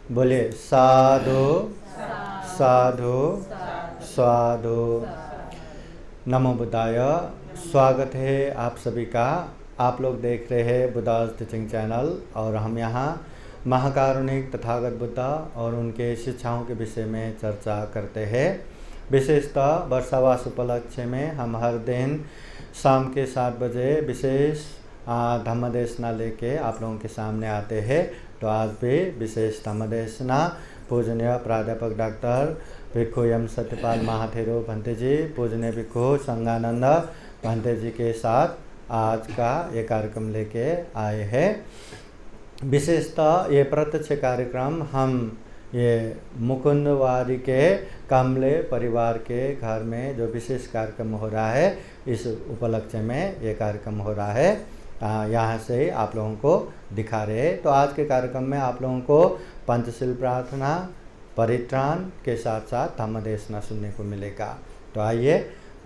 बोलिए साधु साधु साधु। नमो बुद्धाय। स्वागत है आप सभी का। आप लोग देख रहे हैं बुद्धाज टीचिंग चैनल और हम यहाँ महाकारुणिक तथागत बुद्ध और उनके शिक्षाओं के विषय में चर्चा करते हैं। विशेषतः वर्षावास उपलक्ष्य में हम हर दिन शाम के 7 बजे विशेष धम्मदेशना लेके आप लोगों के सामने आते हैं। तो आज भी विशेष धम्मदेशना पूजनीय प्राध्यापक डॉक्टर भिक्खु एम सत्यपाल महाथेरो भंते जी, पूजनीय भिक्खु संगानंद भंते जी के साथ आज का ये कार्यक्रम लेके आए हैं। विशेषतः ये प्रत्यक्ष कार्यक्रम हम ये मुकुंदवारी के कामले परिवार के घर में जो विशेष कार्यक्रम हो रहा है, इस उपलक्ष्य में ये कार्यक्रम हो रहा है। यहाँ से आप लोगों को दिखा रहे हैं। तो आज के कार्यक्रम में आप लोगों को पंचशील प्रार्थना, परित्राण के साथ साथ धम्मदेशना सुनने को मिलेगा। तो आइए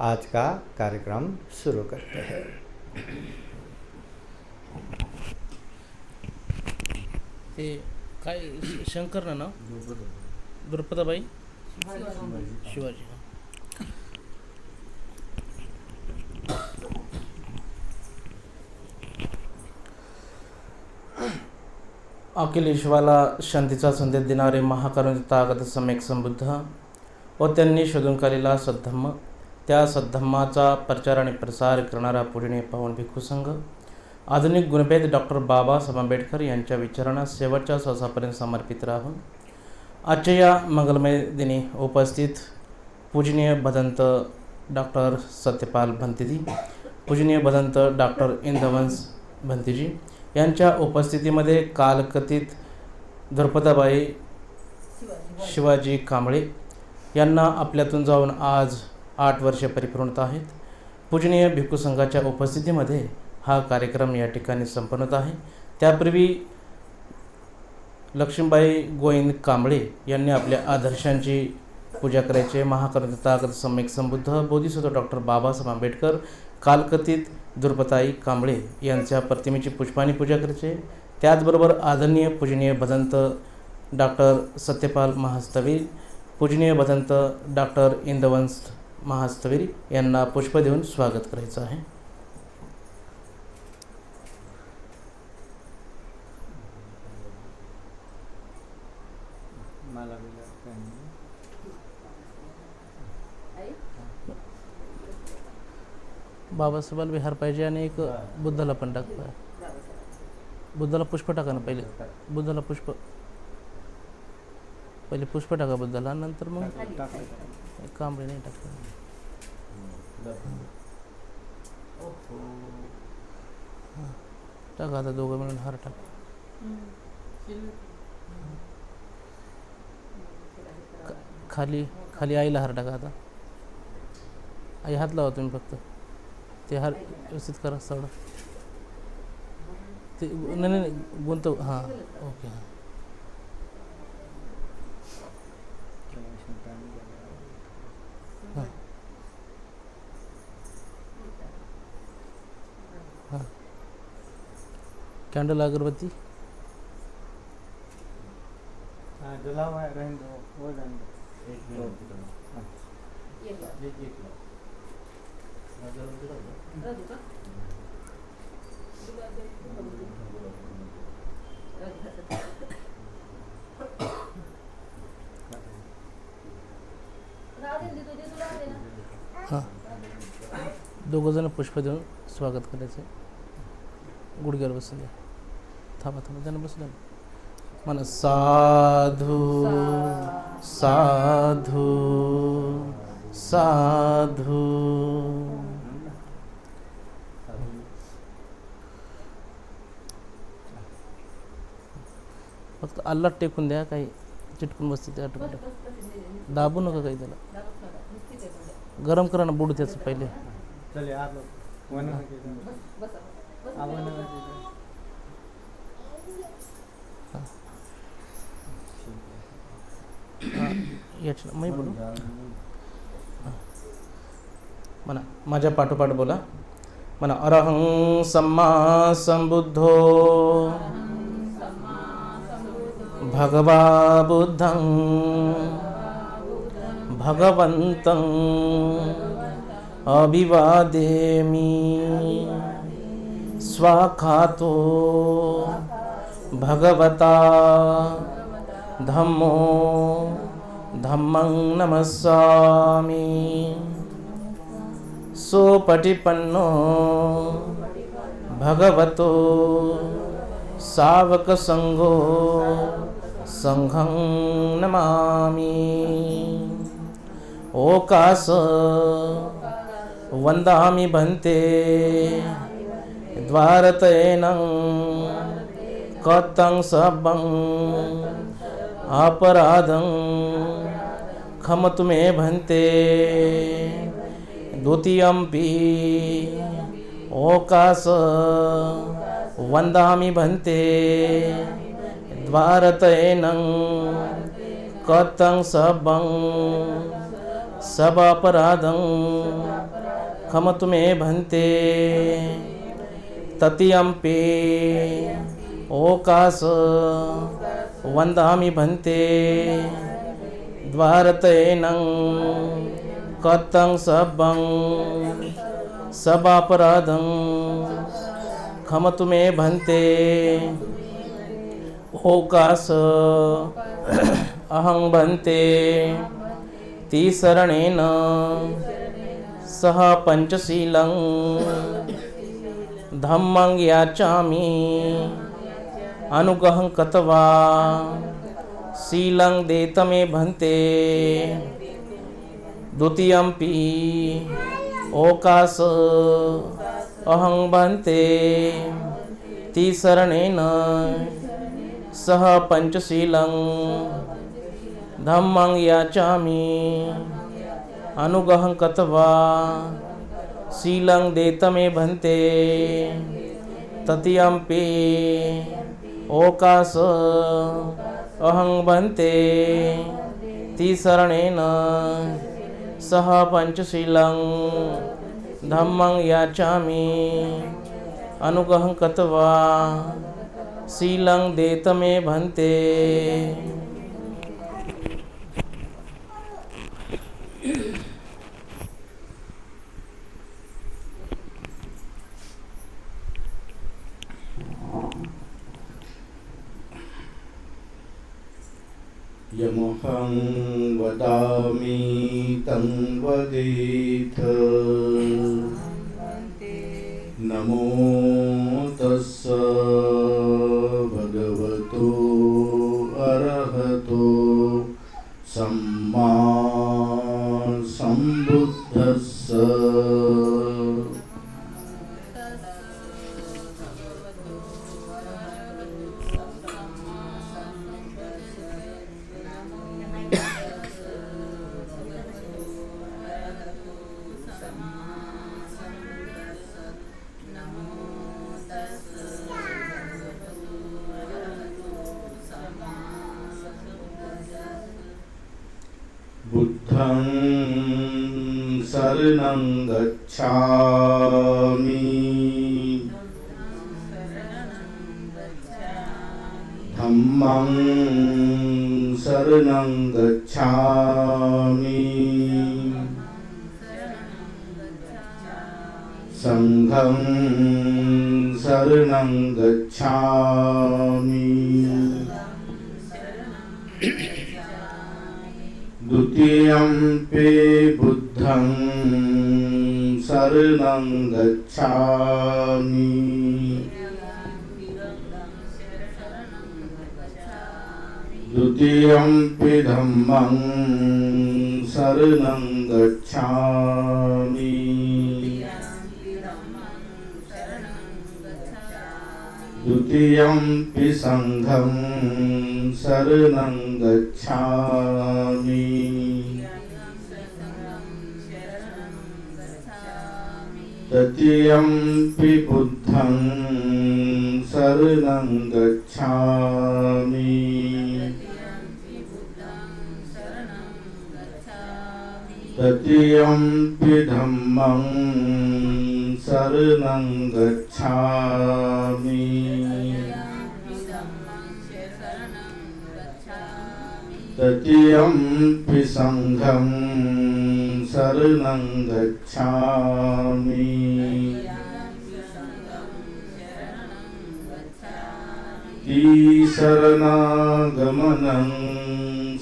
आज का कार्यक्रम शुरू करते हैं। काय शंकर ना द्रुपदाबाई शिवाजी। अखिल विश्वाला शांतीचा संदेश देणारे महाकारुणिक तथागत सम्यक संबुद्ध व त्यांनी शोधून काढलेला सद्धम्म, त्या सद्धम्माचा प्रचार आणि प्रसार करणारा पूजनीय पावन भिक्खू संघ, आधुनिक गुणभेद डॉक्टर बाबासाहेब आंबेडकर यांच्या विचारांना शेवटच्या श्वासापर्यंत समर्पित राहून आजच्या या मंगलमय दिनी उपस्थित पूजनीय भदंत डॉक्टर सत्यपाल भंतेजी, पूजनीय भदंत डॉक्टर इंदवंश भंतेजी यांच्या उपस्थितीमध्ये कालकथित द्रुपदाबाई शिवाजी कांबळे यांना आपल्यातून जाऊन आज 8 वर्षे परिपूर्ण आहेत। पूजनीय भिक्खू संघाच्या उपस्थितीमध्ये हा कार्यक्रम या ठिकाणी संपन्न होत आहे। त्यापूर्वी लक्ष्मीबाई गोविंद कांबळे यांनी आपल्या आदर्शांची पूजा करायचे। महाकारुणिक तथागत सम्यक संबुद्ध बोधिसत्व डॉक्टर बाबासाहेब आंबेडकर कालकथित द्रुपदाबाई कांबळे यांच्या प्रतिमेची पुष्पांनी पूजा करायचे। त्याचबरोबर आदरणीय पूजनीय भदंत डॉक्टर सत्यपाल महास्तवीर, पूजनीय भदंत डॉक्टर इंदवंश महास्तवीर यांना पुष्प देऊन स्वागत करायचं आहे। बाबासाहेबाला विहार पाहिजे आणि एक बुद्धाला पण टाक। बुद्धाला पुष्प टाका ना पहिले, बुद्धाला पुष्प पहिले पुष्प टाका बुद्धाला, नंतर मग कांबळे नाही टाकलं। टाका आता दोघं मिळून हार टाक। खाली खाली आईला हार टाका। आता आई हात लावा तुम्ही, फक्त ते हार व्यवस्थित करा सगळं ते। नाही गुंतव, हां ओके। हां हां हां कॅन्डल अगरबत्ती हां दोघं जण पुष्प देऊन स्वागत करायचं। गुडघ्यावर बसून द्या, थांबा थांबा त्यांना बसू द्या म्हणा साधू साधू साधू। फक्त अल्लात टेकून द्या, काही चिटकून बसते त्या आटोमॅटिक, दाबू नका काही त्याला। गरम करा ना बुड त्याचं पहिले। याच्या मी बोलू म्हणा, माझ्या पाठोपाठ बोला म्हणा। अरहं सम्मा संबुद्धो भगवा बुद्धं भगवन्तं अभिवादेमि। स्वाखातो भगवता धम्मो धम्मं नमस्सामि। सोपटिपन्नो भगवतो सावकसंघो संघं नमामि। ओकास वन्दामि भन्ते द्वारतयनं कतं सबं अपराधं क्षमतु मे भन्ते। द्वितीयंपि ओकास वन्दामि भन्ते द्वारतयनं कतं सबं सबपराधं क्षमतु मे भन्ते। तृतीयंपि ओकास वन्दामि भन्ते द्वारतयनं कतं सबं सबपराधं क्षमतु मे भन्ते। ओकास अहं भन्ते तिसरणेन सह पंचशीलं धम्मं याचामि। अनुग्रहं कृत्वा शीलं देत मे भन्ते। द्वितीयंपि ओकास अहं भन्ते तिसरणेन सह पंचशीलं धम्मं याचामि। अनुग्रहं कृत्वा शीलं देत मे भन्ते। तृतीयंपि ओकास अहं भन्ते तिसरणेन सह पंचशीलं धम्मं याचामि। अनुग्रहं कृत्वा शीलं देत मे भन्ते। यमहं वदामि तं वदेथ। नमो तस्स भगवतो अरहतो सम्मा सम्बुद्धस्स। बुद्धं शरणं गच्छामि। धम्मं शरणं गच्छामि। संघं शरणं गच्छामि। द्वितीयंपि बुद्धं शरणं गच्छामि। द्वितीयंपि धम्मं शरणं गच्छामि। द्वितीयंपि संघं शरणं गच्छामि। तृतीयंपि बुद्धं शरणं गच्छामि। तृतीयंपि धम्मं शरणं गच्छामि। तृतीयम्पि संघं शरणं गच्छामि शरणागमनं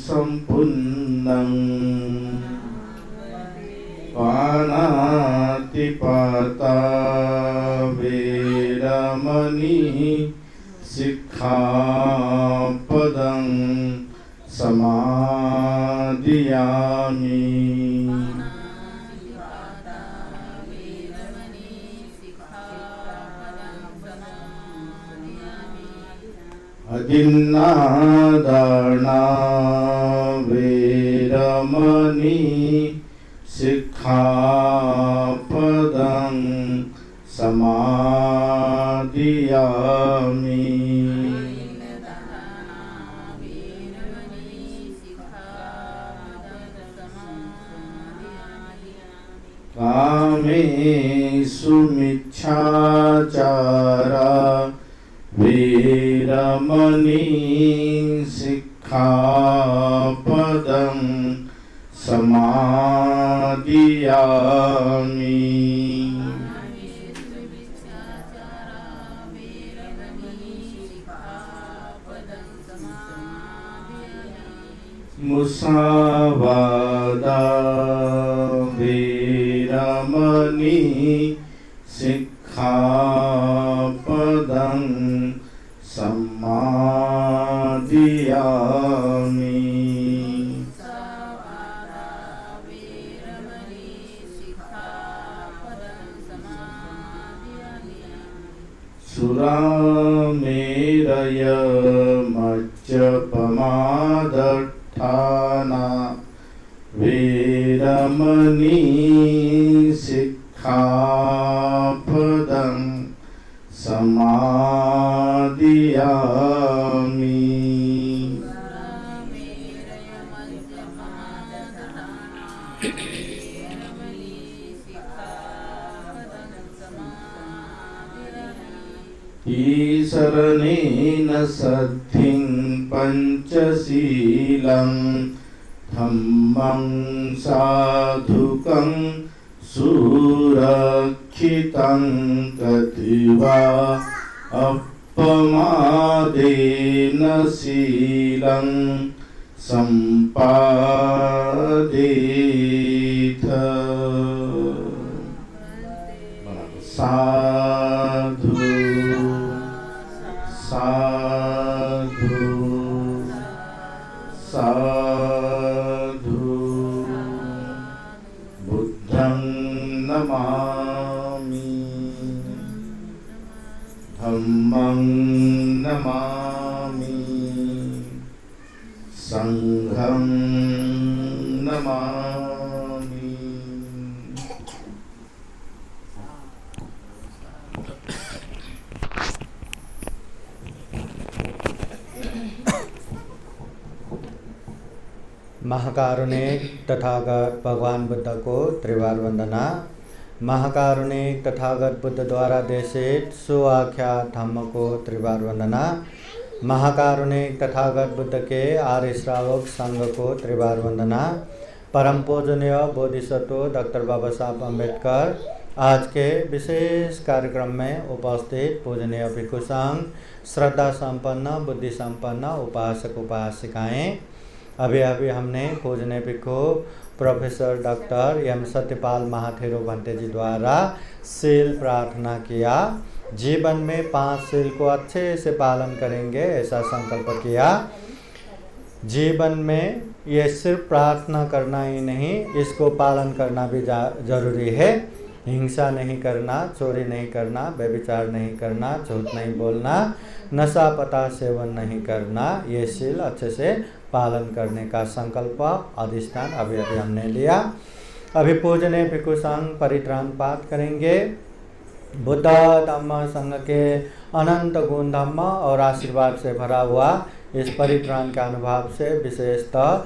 सम्पूर्णं पाणातिपाता वेरमणिः सिक्खापदं समादियामि अदिन्नादाना वेरमणिः सिक्खापदं समादियामि कामेषु मिच्छाचारा वेरमणिः सिक्खापदं समादियामि मुसावादा वेरमणिः सिक्खापदं समादियामि सुरामेरय मज्जपमादट्ठाना वेरमणिः सिक्खापदं समादियामि ईशरणेन सद्धिं पञ्चशीलं धम्मं साधुकं सुरक्षितं कतिवा अपमादेन शीलं सम्पादेथ साधु साधु साधु बुद्धं नमामि धम्मं नमामि संघं नमामि। महाकारुणिक तथागत भगवान बुद्ध को त्रिवार वंदना। महाकारुणिक तथागत बुद्ध द्वारा देशित सुआख्यात धम्म को त्रिवार वंदना। महाकारुणिक तथागत बुद्ध के आर्य श्रावक संघ को त्रिवार वंदना। परम पूजनीय बोधिसत्व डॉक्टर बाबा साहब अम्बेडकर आज के विशेष कार्यक्रम में उपस्थित पूजनीय भिक्षु संघ, श्रद्धा संपन्न, बुद्धि संपन्न उपासक उपासिकाएं, अभी हमने पूजनीय भिक्षु professor doctor M Satyapal Mahathero Bhante ji द्वारा शील प्रार्थना किया। जीवन में 5 शील को अच्छे से पालन करेंगे ऐसा संकल्प किया। जीवन में ये सिर्फ प्रार्थना करना ही नहीं, इसको पालन करना भी जरूरी है। हिंसा नहीं करना, चोरी नहीं करना, व्यभिचार नहीं करना, झूठ नहीं बोलना, नशा पता सेवन नहीं करना, ये शील अच्छे से पालन करने का संकल्प अधिष्ठान अभी हमने लिया। अभी पूजनीय भिक्षु संघ परित्राण पाठ करेंगे। बुद्ध धम्म संघ के अनंत गुण धम्म और आशीर्वाद से भरा हुआ इस परित्राण के अनुभव से विशेषतः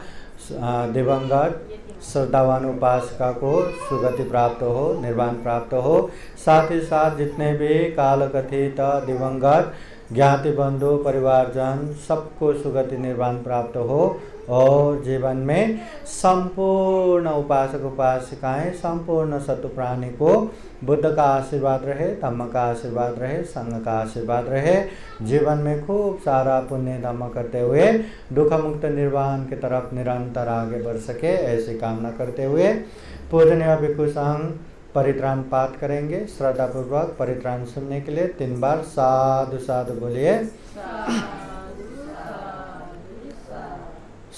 दिवंगत श्रद्धावान उपासका को सुगति प्राप्त हो, निर्वाण प्राप्त हो। साथ ही साथ जितने भी कालकथित दिवंगत ज्ञाति बंधु परिवारजन सबको सुगति निर्वाण प्राप्त हो और जीवन में संपूर्ण उपासक उपासिकाएं संपूर्ण सत्व प्राणी को बुद्ध का आशीर्वाद रहे, धम्म का आशीर्वाद रहे, संघ का आशीर्वाद रहे। जीवन में खूब सारा पुण्य धम्म करते हुए दुख मुक्त निर्वाण की तरफ निरंतर आगे बढ़ सके, ऐसी कामना करते हुए पूजनीय भिक्षु संघ परित्राण पाठ करेंगे। श्रद्धापूर्वक परित्राण सुनने के लिए 3 बार साधु साधु बोलिए।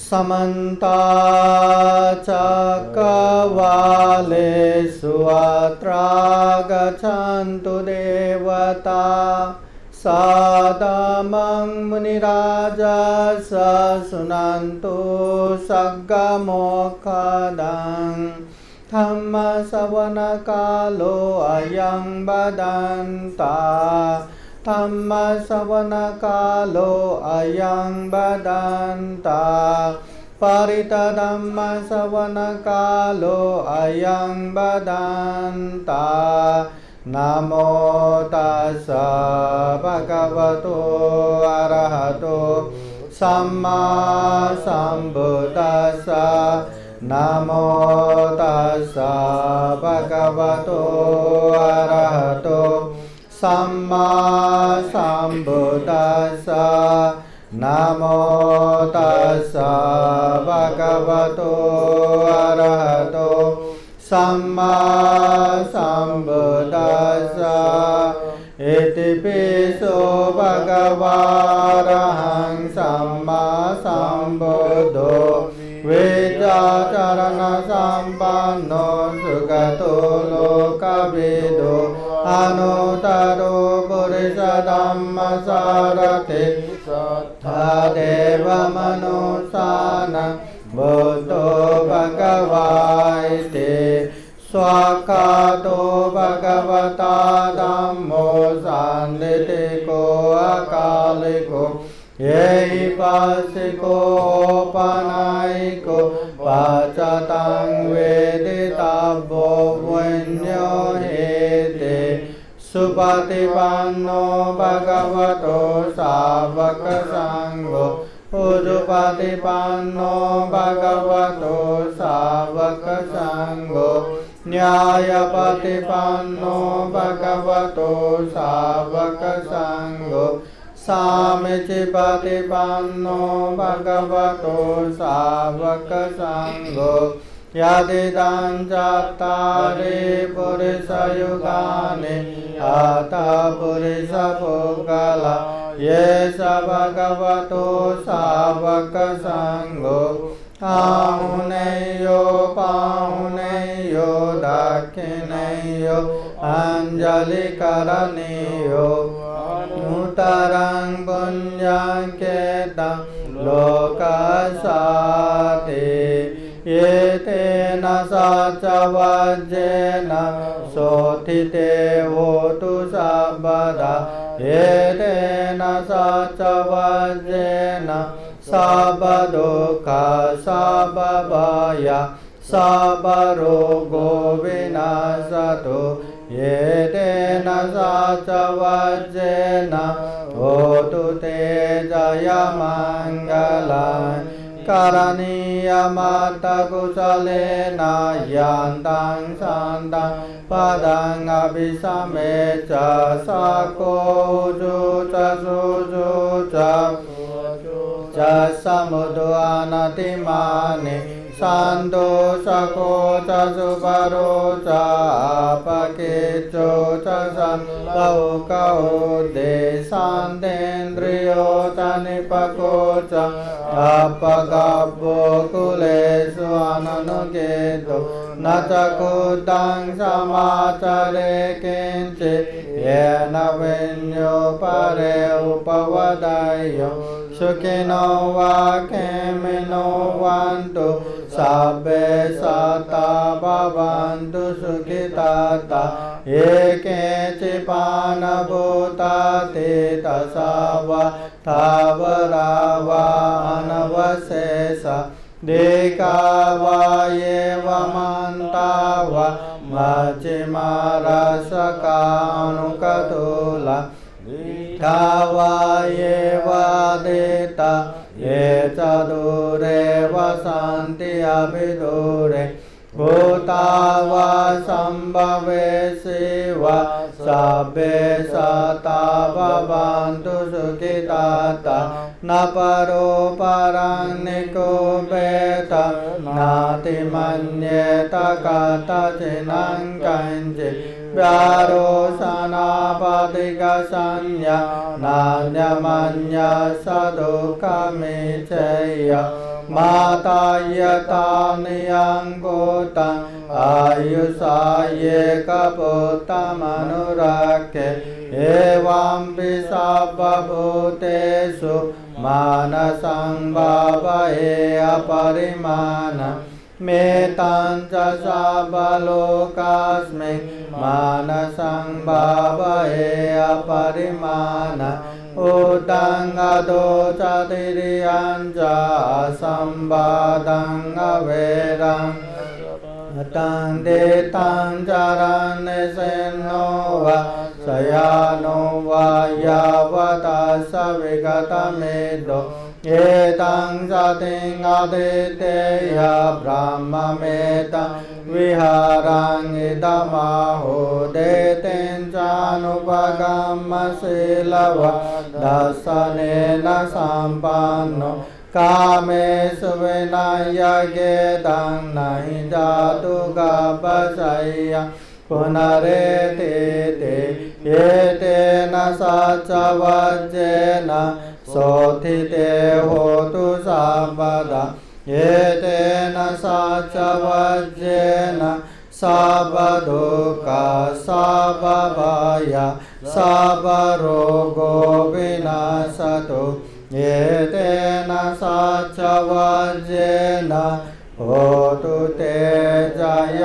समन्ता चक्रवालेषु अत्र गच्छन्तु देवता सादमं मुनिराजा शृण्वन्तु सग्गमोक्षदं धम्मश्रवणकालो अयं वदन्ता धम्मश्रवणकालो अयं वदन्ता परितधम्मश्रवणकालो अयं वदन्ता नमो तस्स भगवतो अरहतो सम्मा सम्बुद्दस्स नमो तस्स भगवतो अरहतो सम्मा सम्बुद्दस्स नमो तस्स भगवतो अरहतो सम्मा सम्बुद्दस्स इति पिसो भगवारहं सम्मा सम्बुद्धो वेदाचरण सम्पन्नो सुगतो लोकविदो अनुतरो पुरुषधम्मसारथि तदेव मनुष्यान् बुद्धो भगवाइति स्वाखातो भगवता धम्मो सान्निधिको अकालिको यही पासिको पनाइको पाचतां वेदितव्यो वन्यो हेते सुपतिपन्नो भगवतो सावक संघो उजुपतिपन्नो भगवतो सावक संघो न्यायपतिपन्नो भगवतो सावक संघो सामीचिपतिपन्नो भगवतो सावक संघो यदिदं चत्वारि पुरुषयुगानि अथ पुरुषपुद्गला ये स भगवतो सावक संघो आहुनेयो पाहुनेयो दक्षिणेयो अंजलिकरणेयो नूतरं पुण्यं केतं लोकसाते एतेन सचवज्जेन सोथिते होतु सर्वदा एतेन सचवज्जेन सर्वदुःख सर्वभय सर्वरोगो विनाशतु एतेन सचवज्जेन होतु ते जयमङ्गलम् करणीयमर्थकुशलेन यान्तं शान्तं पदं अभिसमे च सकोजो च सुजो च समुद्वानतिमानि सन्तोषको च सुपरो च अपकेचो च संलौकौ देशान्तेन्द्रियो च निपको च अपगभ्यो कुलेषु अनुगेतो न च कुतं समाचरे किञ्चित् येन विन्यो परे उपवदयो सुखिनो वा खेमिनो वन्तु सर्वे सता भवन्तु सुखिताता ये केचिपानभूताति तसावा थावरा वा अनवशेष देका वा एवमन्ता वा मध्यमारसकानुकतुला यथा वा ये वादिता ये च दूरे वसन्ति अभिदूरे भूता वा सम्भवेसि वा सभ्ये सता भवन्तु सुखिताता न परो परं निकुपेत नाति मन्येत कथचिनं कञ्चित् व्यारोसनापदिकसंज्ञा नान्यमन्य सदुःखमिच्छय माता यथा नियङ्कुतं आयुषा एकपुत्रमनुरक्ष्य एवं सर्वभूतेषु मानसं भावये अपरिमाणम् मेतां च सर्वलोकास्मिन् मानसं भावये अपरिमाणम् उदङ्गदो च तिर्यं च असंवादं अवेरम् तं देतं चरन् सेनो वा शयानो वा यावता स विगतमेदो एतं सतिं अदितेय ब्रह्ममेतं विहारं इदमाहो देतेन चानुपगमशीलव दर्शनेन सम्पन्नो कामेषु विनयगेदं नहि जातु गपशय्या पुनरेते एतेन सचवज्जेन सोथिते होतु सर्वदा एतेन सचवज्जेन सर्वदुःख सर्वभय सर्वरोगो विनाशतु एतेन सचवज्जेन होतु ते जयमङ्गलम्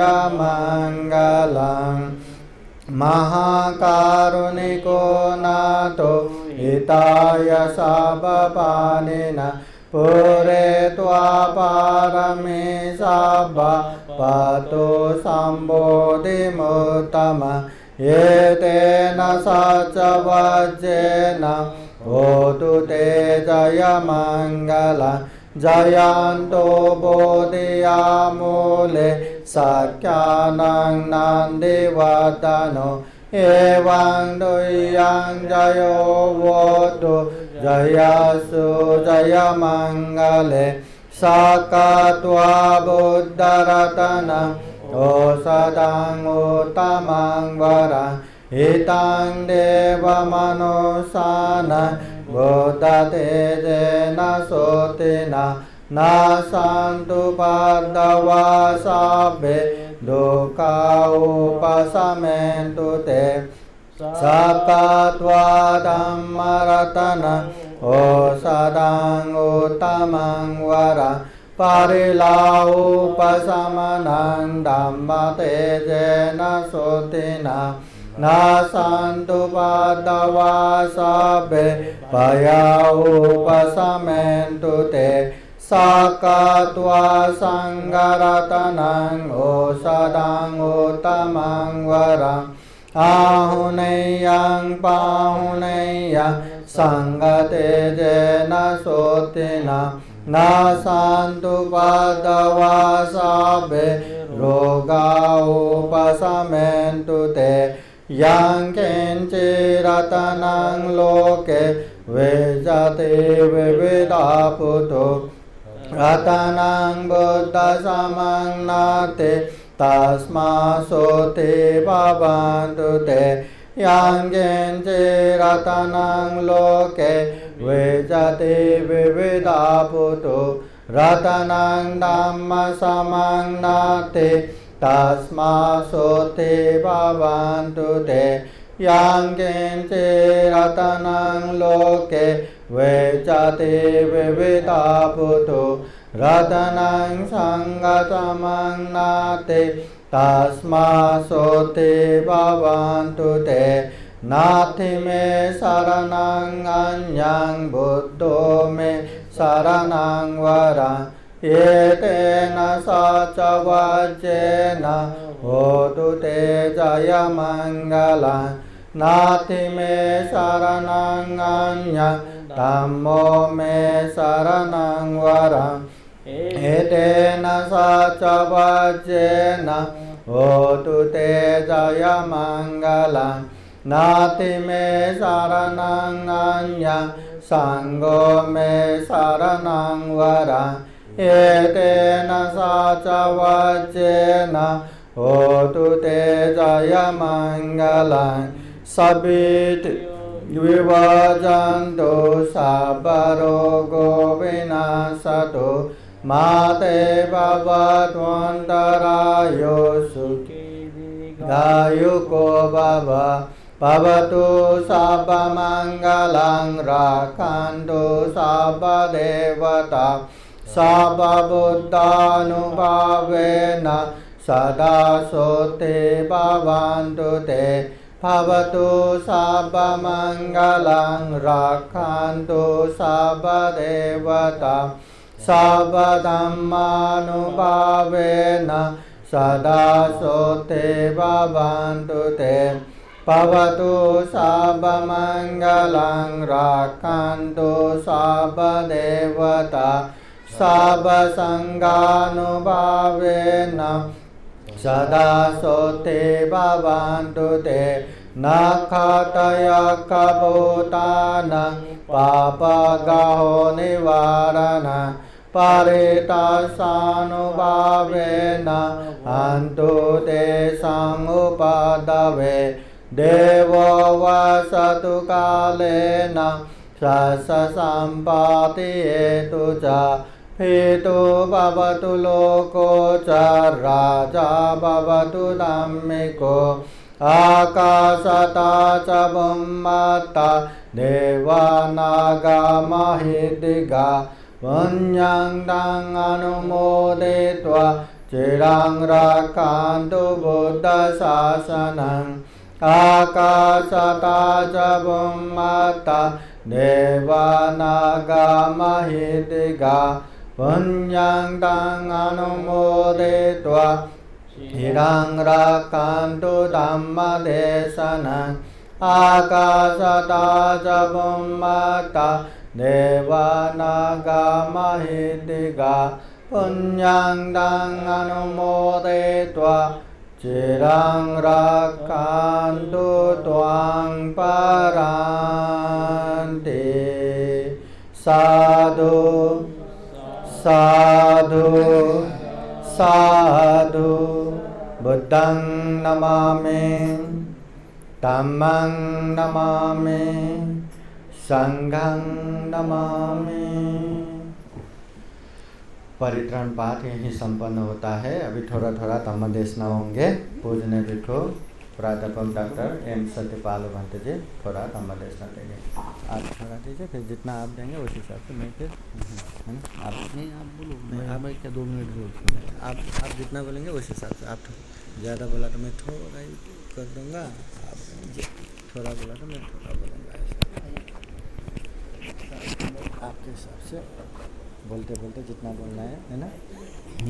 महाकारुणिको नाथो हिताय सर्वपाणिना पुरे त्वापारमे सर्वपतो सम्बोधिमुत्तम एतेन सचवज्जेन होतु ते जयमङ्गलम् जयन्तो बोधियामूले सख्यानां नन्दिवर्धनो एवं दुह्यं जयो वोतु जयसु जयमङ्गले सकत्वा बुद्धरतनं औषधं उत्तमं वरं हितं देवमनुषान् बुद्धतेजेन सोतिना न सन्तु पादवा सभ्ये दुःखा उपशमयन्तु ते सकत्वा धम्मरतनं औषधं उत्तमं वरं परिलाहोपशमनं धम्मतेजेन सोतिना न सन्तु पादवा सभ्ये भया उपशमयन्तु ते सकत्वा सङ्गरतनं औषधं उत्तमं वरम् आहुनेयं पाहुनेयं सङ्गतेजेन सोतिना न सन्तु पादवा सभ्ये रोगा उपशमयन्तु ते यं किञ्चिरतनं लोके विजते विविधापुतो रतनं बुद्धसमं नाते तस्मासोते भवन्तु ते यं किञ्चिरतनं लोके विजते विविधापुतो रतनं धम्मसमं नाते तस्मासोते भवन्तु ते यं किञ्चिरतनं लोके विजते विविधापुतो रतनं सङ्गतमं नाते तस्मासोते भवन्तु ते नाथि मे शरणं अन्यं बुद्धो मे शरणं वरम् एतेन सचवज्जेन होतु ते जयमङ्गलम् नाति मे शरणं अन्यं धम्मो मे शरणं वरम् एतेन सच्च होतु ते जयमङ्गलं नाति मे शरणं अन्यं सङ्गो मे शरणं वरम् एतेन सच्च होतु ते जयमङ्गलं सबित विभजन्तु सर्वरोगो विनाशतु माते भवत्वन्तरायो सुखी दीर्घायुको भवतु सर्वमङ्गलं रक्षन्तु सर्वदेवता सर्वबुद्धानुभावेन सदा सोते भवन्तु ते भवतु सर्वमङ्गलं रक्षन्तु सर्वदेवता सर्वधर्मानुभावेन सदा सोते भवन्तु ते भवतु सर्वमङ्गलं रक्षन्तु सर्वदेवता सर्वसङ्गानुभावेन सदा सोते भवन्तु ते न खातय कभूतान पापगहो निवारण परितसानुभावेन हन्तु तेषाम् उपदवे देवो वसतु कालेन सम्पाति हेतु च हेतु भवतु लोको च राजा भवतु धार्मिको आकाशता च बुम्मता देवानागमहिदिगा पुण्यं तं अनुमोदयित्वा चिरं रक्षन्तु बुद्धशासनम् आकाशता च बुम्मता देवानागमहिदिगा पुण्यं तं अनुमोदयित्वा चिरं रक्षन्तु धम्मदेशनम् आकाशता च बुम्मता देवानागमहिदिगा पुण्यं तं अनुमोदयित्वा चिरं रक्षन्तु त्वां परान्ते साधु साधु साधु बुद्धं नमामि धम्मं नमामि संघं नमामि। परित्रण पाठ यहीं संपन्न होता है। अभी थोड़ा थोड़ा धम्मदेशना होंगे। पूजने भिक्षु प्राध्यापक डॉक्टर एम सत्यपाल भंत जी थोड़ा धम्मदेशना देंगे। आप थोड़ा दीजिए, फिर जितना आप देंगे उस हिसाब से मैं फिर है ना आप नहीं आप बोलो, मैं आप क्या 2 मिनट आप जितना बोलेंगे उस हिसाब से। आप ज़्यादा बोला तो मैं थोड़ा ही कर दूँगा, आप थोड़ा बोला तो मैं थोड़ा बोलूँगा। ऐसा आपके हिसाब से बोलते बोलते जितना बोलना है ना।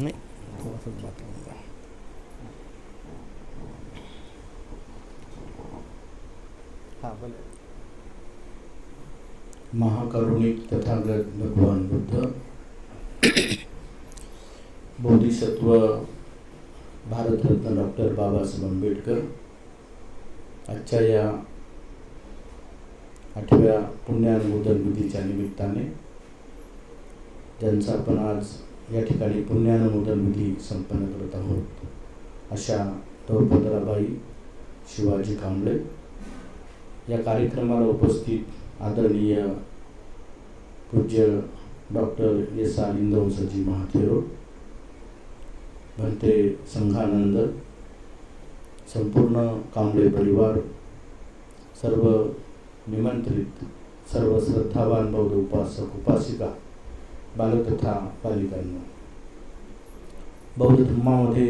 मैं थोड़ा सा बात करूँगा। हाँ बोले। महाकरुणिक तथागत भगवान बुद्ध बोधिसत्व भारत रत्न डॉक्टर बाबासाहेब आंबेडकर आजच्या या 8व्या पुण्यानुमोदन विधीच्या निमित्ताने ज्यांचा आपण आज या ठिकाणी पुण्यानुमोदन विधी संपन्न करत आहोत अशा द्रौपदराबाई शिवाजी कांबळे या कार्यक्रमाला उपस्थित आदरणीय पूज्य डॉक्टर S.R. इंदवंसजी महाथेरो, भंते संघानंद, संपूर्ण कांबळे परिवार, सर्व निमंत्रित, सर्व श्रद्धावान बौद्ध उपासक उपासिका, बालक तथा बालिकांनो, बौद्ध धर्मामध्ये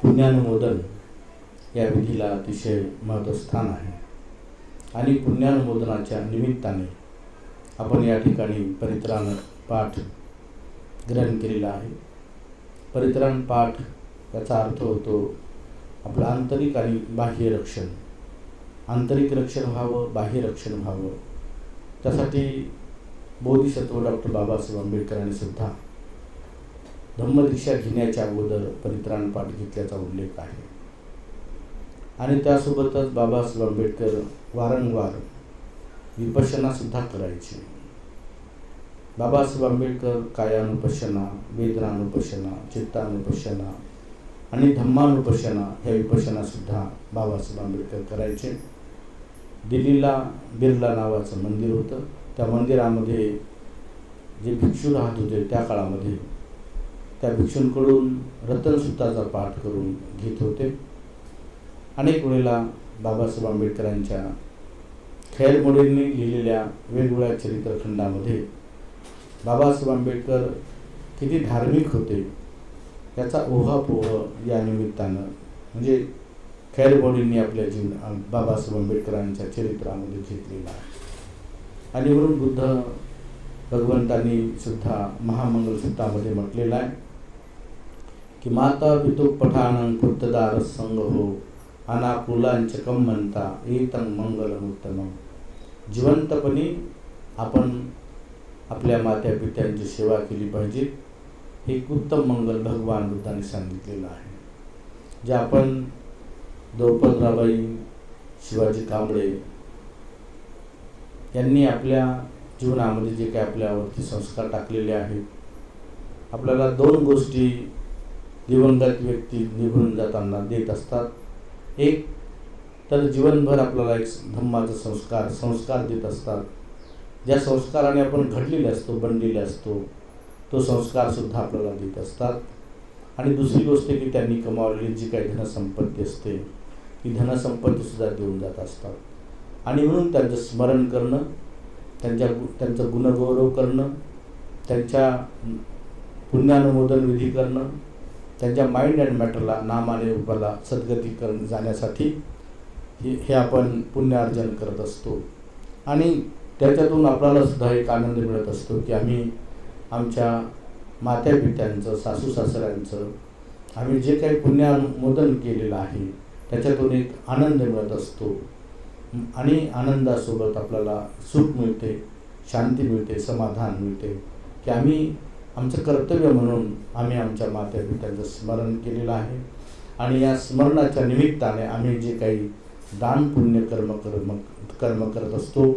पुण्यानुमोदन या विधीला अतिशय महत्त्वस्थान आहे आणि पुण्यानुमोदनाच्या निमित्ताने आपण या ठिकाणी परित्राण पाठ ग्रहण केलेला आहे। परित्राण पाठ याचा अर्थ होतो आपलं आंतरिक आणि बाह्य रक्षण। आंतरिक रक्षण व्हावं, बाह्य रक्षण व्हावं, त्यासाठी बोधिसत्व डॉक्टर बाबासाहेब आंबेडकरांनी सुद्धा धम्मदीक्षा घेण्याच्या अगोदर परित्राण पाठ घेतल्याचा उल्लेख आहे. आणि त्यासोबतच बाबासाहेब आंबेडकर वारंवार विपश्यना सुद्धा करायचे. बाबासाहेब आंबेडकर कायानुपश्यना, वेदनानुपश्यना, चित्तानुपश्यना आणि धम्मानुपश्यना ह्या विपश्यना सुद्धा बाबासाहेब आंबेडकर करायचे. दिल्लीला बिर्ला नावाचं मंदिर होतं. त्या मंदिरामध्ये जे भिक्षू राहत होते त्या काळामध्ये त्या भिक्षूंकडून रतनसूत्राचा पाठ करून घेत होते. अनेक वेळेला बाबासाहेब आंबेडकरांच्या खैरमोडींनी लिहिलेल्या वेगवेगळ्या चरित्रखंडामध्ये बाबासाहेब आंबेडकर किती धार्मिक होते याचा ओहापोह या निमित्तानं म्हणजे खैरमोडींनी आपल्या बाबासाहेब आंबेडकरांच्या चरित्रामध्ये घेतलेला आहे. आणि म्हणून बुद्ध भगवंतांनी सुद्धा महामंगलसूत्रामध्ये म्हटलेलं आहे की माता पितु पठाणं कृतदार संग हो अनाकुलांचकम म्हणता एतं मंगलम उत्तमम. जिवंतपणी आपण आपल्या मात्या पित्यांची सेवा केली पाहिजे हे एक उत्तम मंगल भगवान बुद्धांनी सांगितलेलं आहे. जे आपण द्रौपदराबाई, शिवाजी कांबळे यांनी आपल्या जीवनामध्ये जे काही आपल्यावरती संस्कार टाकलेले आहेत, आपल्याला दोन गोष्टी दिवंगत व्यक्ती निघून जाताना देत असतात. एक तर जीवनभर आपल्याला एक धम्माचा संस्कार देत असतात. ज्या संस्काराने आपण घडलेले असतो, बनलेले असतो, तो संस्कारसुद्धा आपल्याला देत असतात. आणि दुसरी गोष्ट की त्यांनी कमावलेली जी काही धनसंपत्ती असते ती धनसंपत्तीसुद्धा देऊन जात असतात. आणि म्हणून त्यांचं स्मरण करणं, त्यांचं गुणगौरव करणं, त्यांच्या पुण्यानुमोदन विधी करणं, त्यांच्या माइंड अँड मॅटरला नामाने रूपाला सद्गती जाण्यासाठी हे आपण पुण्यार्जन करत असतो. आणि त्याच्यातून आपल्याला सुद्धा एक आनंद मिळत असतो की आम्ही आमच्या मात्या पित्यांचं, सासू सासऱ्यांचं आम्ही जे काही पुण्यानुमोदन केलेलं आहे त्याच्यातून एक आनंद मिळत असतो. आणि आनंदासोबत आपल्याला सुख मिळते, शांती मिळते, समाधान मिळते की आम्ही आमचं कर्तव्य म्हणून आम्ही आमच्या मात्या पित्यांचं स्मरण केलेलं आहे. आणि या स्मरणाच्या निमित्ताने आम्ही जे काही दान पुण्य कर्म करत असतो.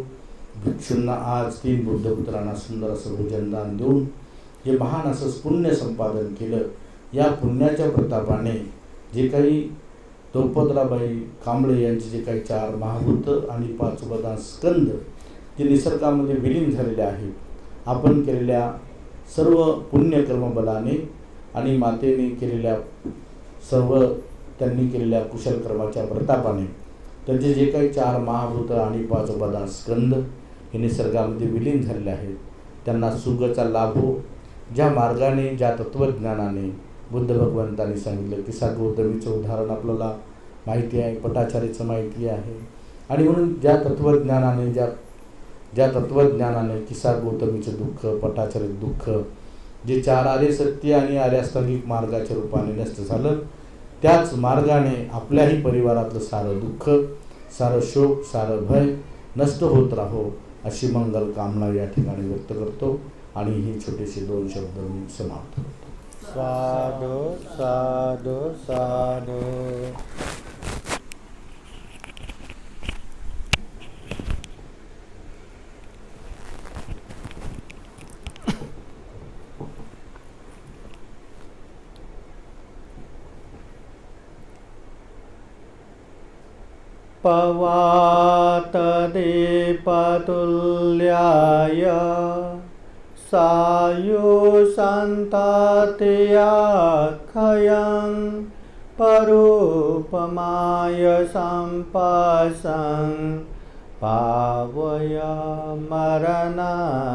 भिक्षूंना आज 3 बुद्धपुत्रांना सुंदर असं भोजनदान देऊन जे महान असं पुण्य संपादन केलं, या पुण्याच्या प्रतापाने जे काही द्रौपदराबाई कांबळे यांचे जे काही 4 महाभूत आणि 5 उपादान स्कंद जे निसर्गामध्ये विलीन झालेले आहेत, आपण केलेल्या सर्व पुण्यकर्मबलाने आणि मातेने केलेल्या सर्व त्यांनी केलेल्या कुशल कर्माच्या प्रतापाने त्यांचे जे काही 4 महाभूत आणि 5 उपादान स्कंद हे निसर्गामध्ये विलीन झालेले आहेत, त्यांना सुखचा लाभ हो. ज्या मार्गाने, ज्या तत्त्वज्ञानाने बुद्ध भगवंतांनी सांगितलं की गौतमीचं उदाहरण आपल्याला माहिती आहे, पटाचार्याचं माहिती आहे. आणि म्हणून ज्या तत्त्वज्ञानाने किसा गौतमीचं दुःख, पटाचार्याचं दुःख जे 4 आर्य सत्य आणि आर्याष्टांगिक मार्गाच्या रूपाने नष्ट झालं, त्याच मार्गाने आपल्याही परिवारातलं सारं दुःख, सारं शोक, सारं भय नष्ट होत राहो अशी मंगल कामना या ठिकाणी व्यक्त करतो. आणि ही छोटेसे 2 शब्द मी समाप्त करतो. साधु साधु साधु. पवातदीपतुल्याय सायुषन्तात्याख्यं परोपमाय सम्पासं पावय मरणसते.